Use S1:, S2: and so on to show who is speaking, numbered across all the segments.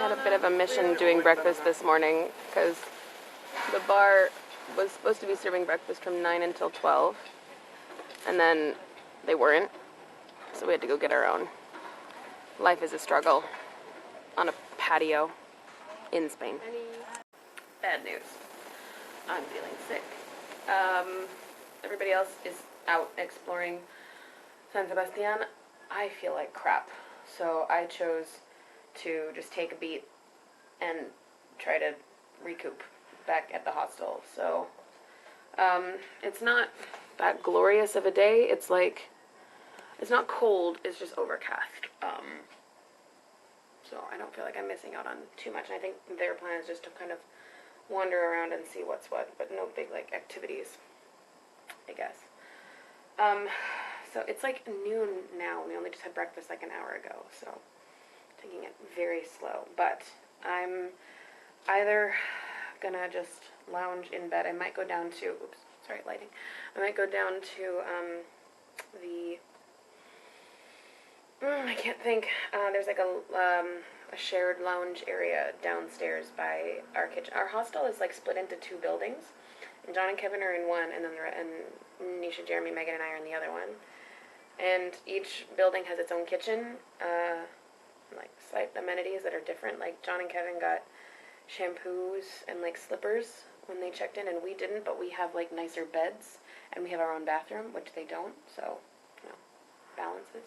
S1: had a bit of a mission doing breakfast this morning because the bar was supposed to be serving breakfast from 9 until 12, and then they weren't, so we had to go get our own. Life is a struggle on a patio in Spain. Bad news. I'm feeling sick. Everybody else is out exploring San Sebastian. I feel like crap, so I chose to just take a beat and try to recoup back at the hostel. So it's not that glorious of a day. It's like, it's not cold, it's just overcast. So I don't feel like I'm missing out on too much. And I think their plan is just to kind of wander around and see what's what, but no big like activities, I guess. So it's like noon now. We only just had breakfast like an hour ago, so taking it very slow. But I'm either gonna just lounge in bed. I might go down to, oops, sorry, lighting. I might go down to I can't think. There's like a shared lounge area downstairs by our kitchen. Our hostel is like split into two buildings, and John and Kevin are in one, and then Nisha, Jeremy, Megan, and I are in the other one. And each building has its own kitchen, like slight amenities that are different. Like John and Kevin got shampoos and like slippers when they checked in, and we didn't, but we have like nicer beds, and we have our own bathroom, which they don't, so, you know, balances.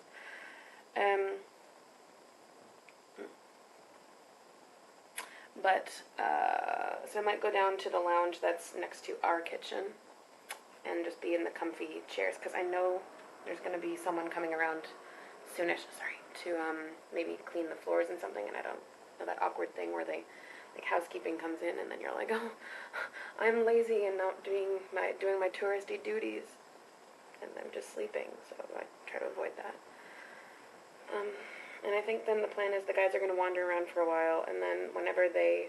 S1: So I might go down to the lounge that's next to our kitchen and just be in the comfy chairs, because I know there's going to be someone coming around soonish, to maybe clean the floors and something, and I don't know that awkward thing where they, like, housekeeping comes in and then you're like, oh, I'm lazy and not doing my touristy duties, and I'm just sleeping, so I try to avoid that. And I think then the plan is the guys are going to wander around for a while, and then whenever they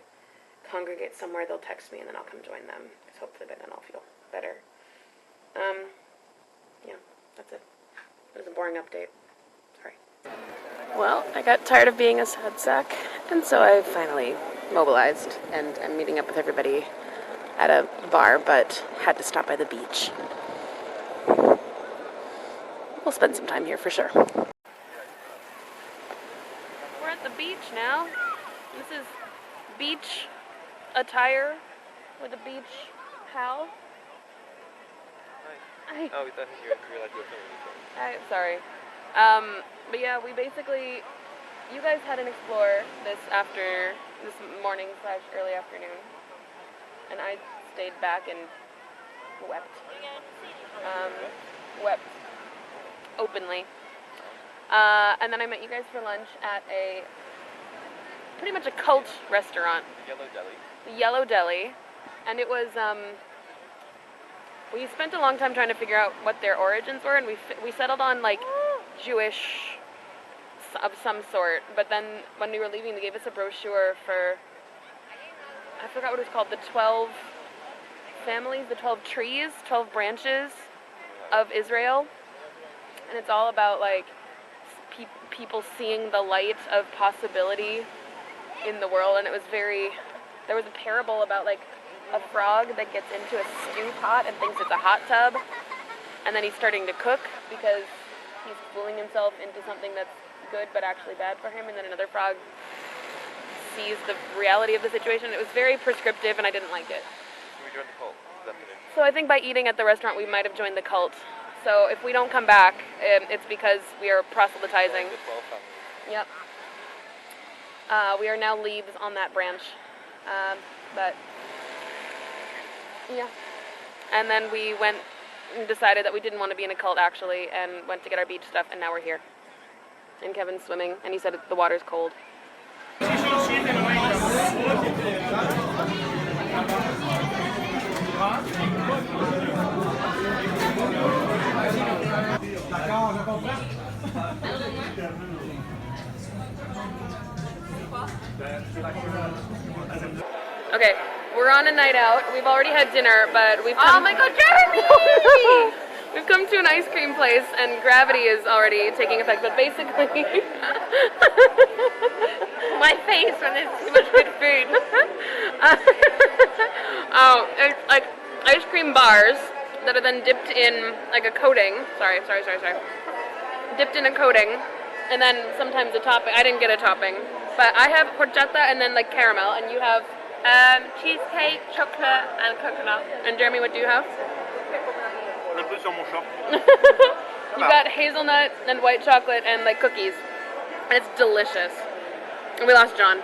S1: congregate somewhere, they'll text me, and then I'll come join them, because hopefully by then I'll feel better. Yeah, that's it. It was a boring update. Sorry. Well, I got tired of being a sad sack, and so I finally mobilized, and I'm meeting up with everybody at a bar, but had to stop by the beach. We'll spend some time here for sure. We're at the beach now. This is beach attire with a beach pal.
S2: Hi. Oh, we thought you were like you were filming.
S1: Sorry. But yeah, we basically, you guys had an explore this morning / early afternoon, and I stayed back and wept. Wept openly. And then I met you guys for lunch at pretty much a cult restaurant.
S2: Yellow Deli.
S1: The Yellow Deli. And it was, we spent a long time trying to figure out what their origins were, and we settled on, like, Jewish of some sort. But then when we were leaving, they gave us a brochure for, I forgot what it was called, the 12 families, the 12 trees, 12 branches of Israel. And it's all about, like, people seeing the light of possibility in the world. And it was there was a parable about, like, a frog that gets into a stew pot and thinks it's a hot tub, and then he's starting to cook because he's fooling himself into something that's good but actually bad for him, and then another frog sees the reality of the situation. It was very prescriptive, and I didn't like it.
S2: So we joined the cult.
S1: So I think by eating at the restaurant, we might have joined the cult. So if we don't come back, it's because we are proselytizing.
S2: The 12 families.
S1: Yep. We are now leaves on that branch. But yeah. And then we went and decided that we didn't want to be in a cult, actually, and went to get our beach stuff, and now we're here. And Kevin's swimming, and he said the water's cold. Okay, we're on a night out. We've already had dinner, but we've come...
S3: Oh my god, Jeremy!
S1: We've come to an ice cream place, and gravity is already taking effect. But basically,
S3: My face when there's too much good food.
S1: oh, it's like ice cream bars that are then dipped in like a coating. Sorry. Dipped in a coating, and then sometimes a topping. I didn't get a topping, but I have horchata and then like caramel, and you have.
S3: Cheesecake, chocolate, and coconut.
S1: And Jeremy, what do you have?
S2: Un peu sur mon shop.
S1: You got hazelnut and white chocolate and like cookies. And it's delicious. And we lost John.